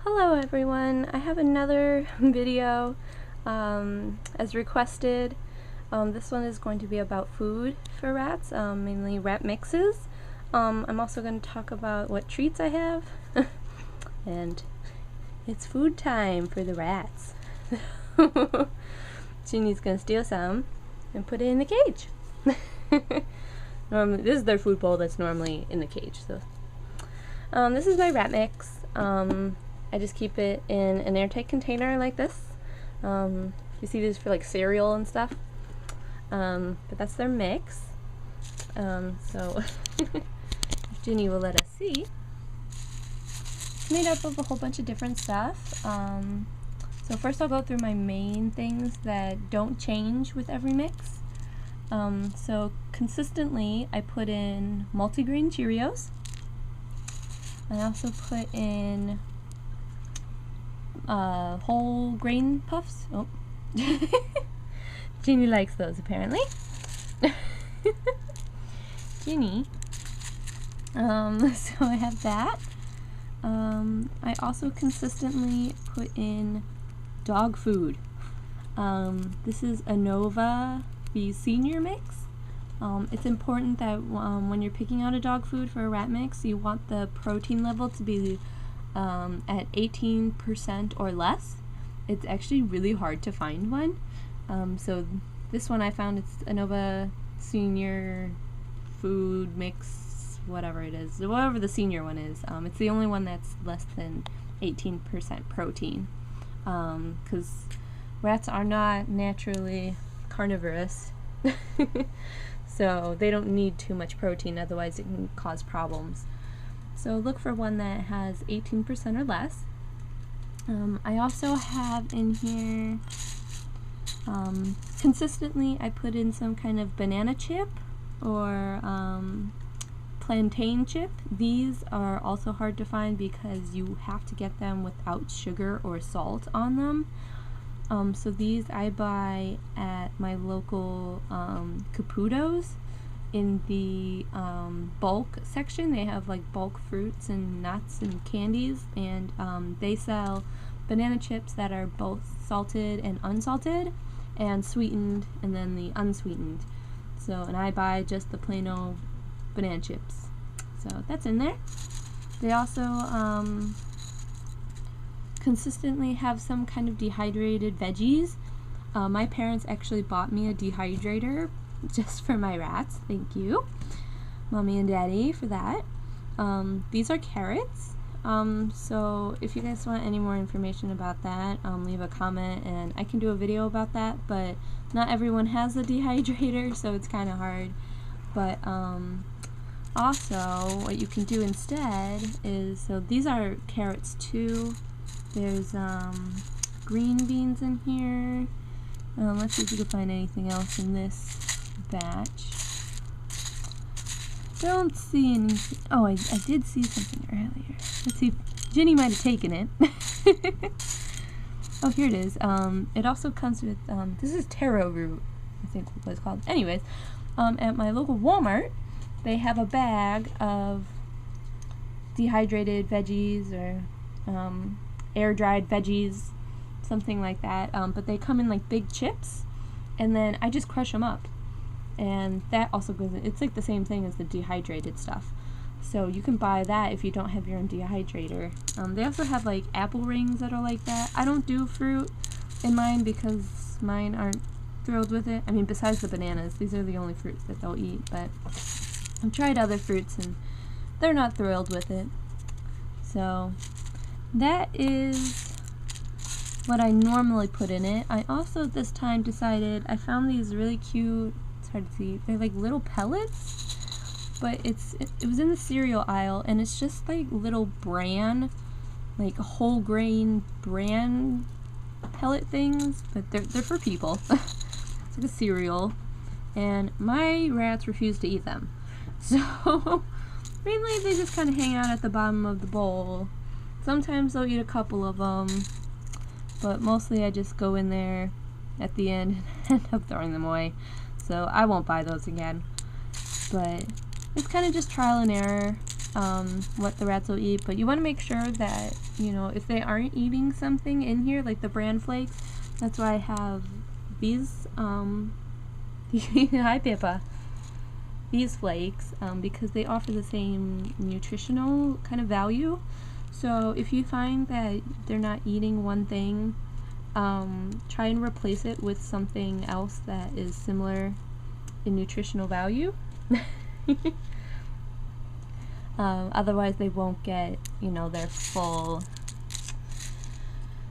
Hello everyone, I have another video as requested. This one is going to be about food for rats, mainly rat mixes. I'm also going to talk about what treats I have and it's food time for the rats. Ginny's going to steal some and put it in the cage. Normally, this is their food bowl that's normally in the cage. So, this is my rat mix. I just keep it in an airtight container like this. You see these for like cereal and stuff. But that's their mix. So Ginny will let us see. It's made up of a whole bunch of different stuff. So first I'll go through my main things that don't change with every mix. So consistently I put in multigrain Cheerios. I also put in whole grain puffs. Oh, Ginny likes those apparently. Ginny. So I have that. I also consistently put in dog food. This is Anova, the senior mix. It's important that when you're picking out a dog food for a rat mix, you want the protein level to be at 18% or less. It's actually really hard to find one. So this one I found, it's Anova Senior Food Mix, whatever it is, whatever the senior one is. It's the only one that's less than 18% protein. Because rats are not naturally carnivorous. So they don't need too much protein, otherwise it can cause problems. So look for one that has 18% or less. I also have in here, consistently I put in some kind of banana chip or plantain chip. These are also hard to find because you have to get them without sugar or salt on them. So these I buy at my local Caputo's. In the bulk section, they have like bulk fruits and nuts and candies, and they sell banana chips that are both salted and unsalted, and sweetened, and then the unsweetened. So, and I buy just the plain old banana chips. So that's in there. They also consistently have some kind of dehydrated veggies. My parents actually bought me a dehydrator just for my rats. Thank you, Mommy and Daddy, for that. These are carrots. So if you guys want any more information about that, leave a comment and I can do a video about that, but not everyone has a dehydrator, so it's kind of hard. But also what you can do instead is, so these are carrots too. There's green beans in here. Let's see if we can find anything else in this batch. Don't see anything. Oh, I did see something earlier. Let's see if Ginny might have taken it. Oh, here it is. It also comes with, this is taro root, I think what it's called. Anyways, at my local Walmart, they have a bag of dehydrated veggies or air-dried veggies, something like that. But they come in like big chips, and then I just crush them up. And that also goes in, it's like the same thing as the dehydrated stuff. So you can buy that if you don't have your own dehydrator. They also have like apple rings that are like that. I don't do fruit in mine because mine aren't thrilled with it. I mean, besides the bananas, these are the only fruits that they'll eat, but I've tried other fruits and they're not thrilled with it. So that is what I normally put in it. I also this time decided, I found these really cute, it's hard to see, they're like little pellets, but it was in the cereal aisle, and it's just like little bran, like whole grain bran pellet things, but they're for people. It's like a cereal, and my rats refuse to eat them. So mainly they just kind of hang out at the bottom of the bowl. Sometimes they'll eat a couple of them, but mostly I just go in there at the end and end up throwing them away. So I won't buy those again. But it's kind of just trial and error. what the rats will eat, but you want to make sure that, you know, if they aren't eating something in here, like the bran flakes, that's why I have these, hi Pippa, these flakes, because they offer the same nutritional kind of value. So if you find that they're not eating one thing, try and replace it with something else that is similar in nutritional value. Otherwise they won't get, you know, their full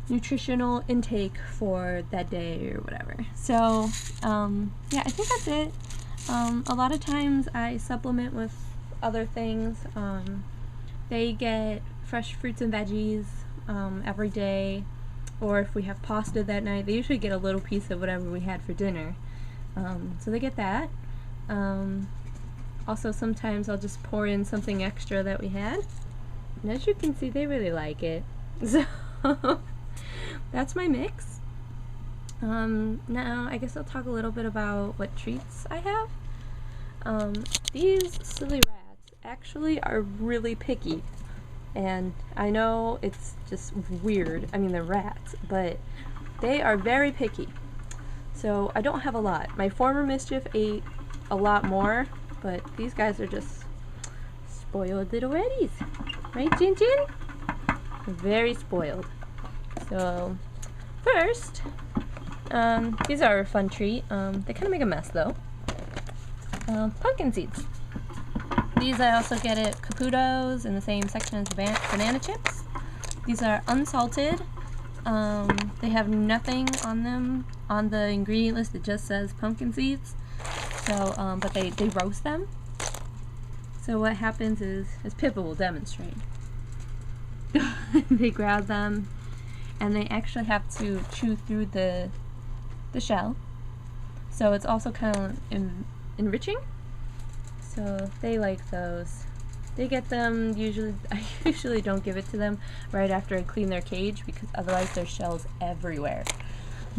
nutritional intake for that day or whatever. So yeah, I think that's it. A lot of times I supplement with other things. They get fresh fruits and veggies every day, or if we have pasta that night, they usually get a little piece of whatever we had for dinner. So they get that. Also, sometimes I'll just pour in something extra that we had. And as you can see, they really like it. So that's my mix. Now, I guess I'll talk a little bit about what treats I have. These silly rats actually are really picky. And I know it's just weird. I mean, they're rats, but they are very picky. So I don't have a lot. My former Mischief ate a lot more, but these guys are just spoiled little reddies. Right, Jin Jin? Very spoiled. So, first, these are a fun treat. They kind of make a mess, though. Pumpkin seeds. These I also get at Caputo's in the same section as banana chips. These are unsalted. They have nothing on them on the ingredient list. It just says pumpkin seeds. So, but they roast them. So what happens is, as Pippa will demonstrate, they grab them and they actually have to chew through the shell. So it's also kind of enriching. So they like those. They get them usually, I usually don't give it to them right after I clean their cage because otherwise there's shells everywhere.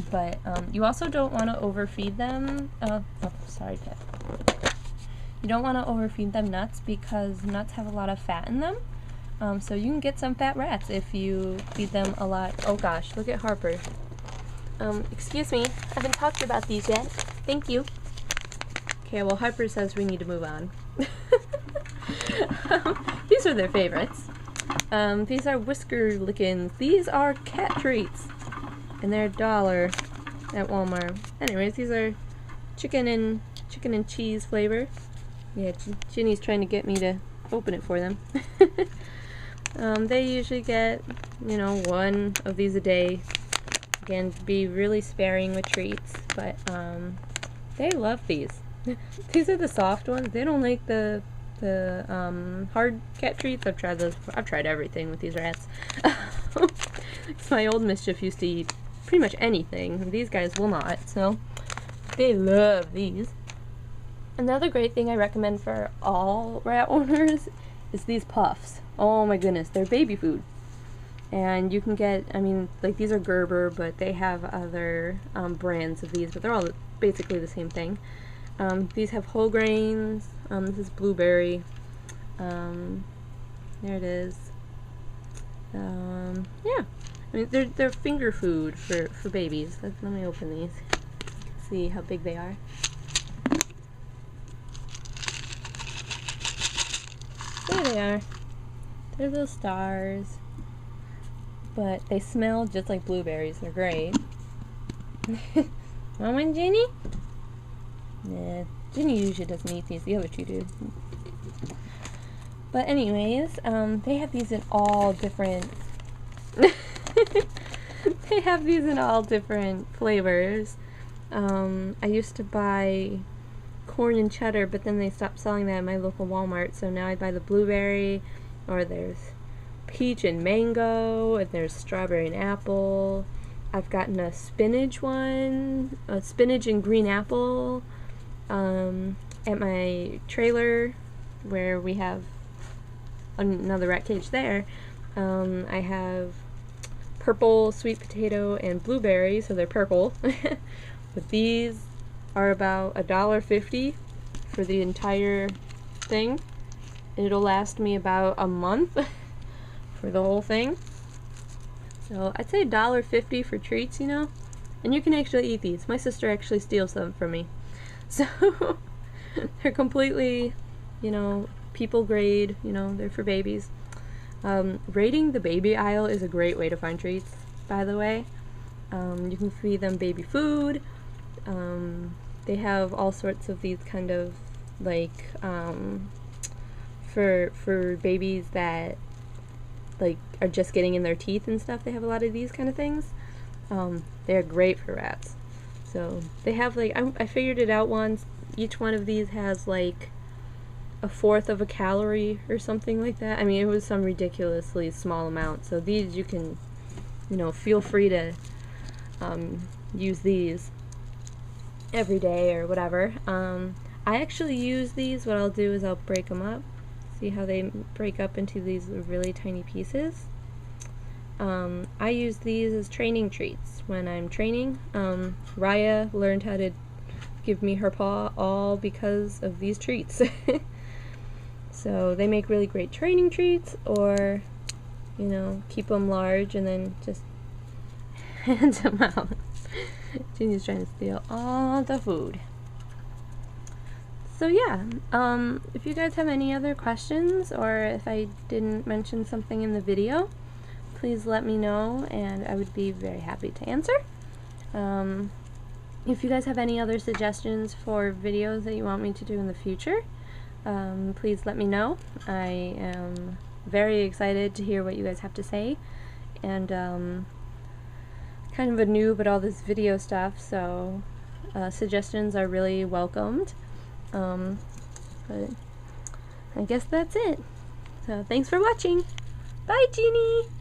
But you also don't want to overfeed them. Oh, sorry, Pip. You don't want to overfeed them nuts because nuts have a lot of fat in them. So you can get some fat rats if you feed them a lot. Oh gosh, look at Harper. Excuse me, I haven't talked about these yet. Thank you. Okay, well Harper says we need to move on. These are their favorites. These are Whisker Lickins. These are cat treats. And they're $1 at Walmart. Anyways, these are chicken and cheese flavor. Yeah, Ginny's trying to get me to open it for them. They usually get, you know, 1 of these a day. Again, be really sparing with treats, but they love these. These are the soft ones. They don't like the hard cat treats. I've tried those before. I've tried everything with these rats. My old Mischief used to eat pretty much anything. These guys will not, so they love these. Another great thing I recommend for all rat owners is these puffs. Oh my goodness, they're baby food. And you can get, I mean, like these are Gerber, but they have other brands of these, but they're all basically the same thing. These have whole grains. This is blueberry. There it is. Yeah. I mean, they're finger food for babies. Let me open these. See how big they are. There they are. They're little stars. But they smell just like blueberries. They're great. Want one, Ginny? Nah, Ginny usually doesn't eat these. The other two do. But anyways, they have these in all different... They have these in all different flavors. I used to buy corn and cheddar, but then they stopped selling that at my local Walmart, so now I buy the blueberry, or there's peach and mango, and there's strawberry and apple. I've gotten a spinach one, a spinach and green apple, at my trailer where we have another rat cage there. I have purple sweet potato and blueberry, so they're purple. But these are about $1.50 for the entire thing. it'll last me about a month for the whole thing. So I'd say $1.50 for treats, you know, and you can actually eat these. My sister actually steals them from me, so they're completely, you know, people grade, you know, they're for babies. Raiding the baby aisle is a great way to find treats, by the way. You can feed them baby food. They have all sorts of these kind of like for babies that like are just getting in their teeth and stuff. They have a lot of these kind of things. They're great for rats. So they have like I figured it out once. Each one of these has like 1/4 of a calorie or something like that. I mean, it was some ridiculously small amount. So these you can, you know, feel free to use these every day or whatever. I actually use these. What I'll do is I'll break them up. See how they break up into these really tiny pieces? I use these as training treats when I'm training. Raya learned how to give me her paw all because of these treats. So they make really great training treats, or, you know, keep them large and then just hand them out. Ginny's trying to steal all the food. So yeah, if you guys have any other questions, or if I didn't mention something in the video, please let me know and I would be very happy to answer. If you guys have any other suggestions for videos that you want me to do in the future, please let me know. I am very excited to hear what you guys have to say, and kind of a noob at all this video stuff, so suggestions are really welcomed. But I guess that's it. So thanks for watching. Bye, Jeannie!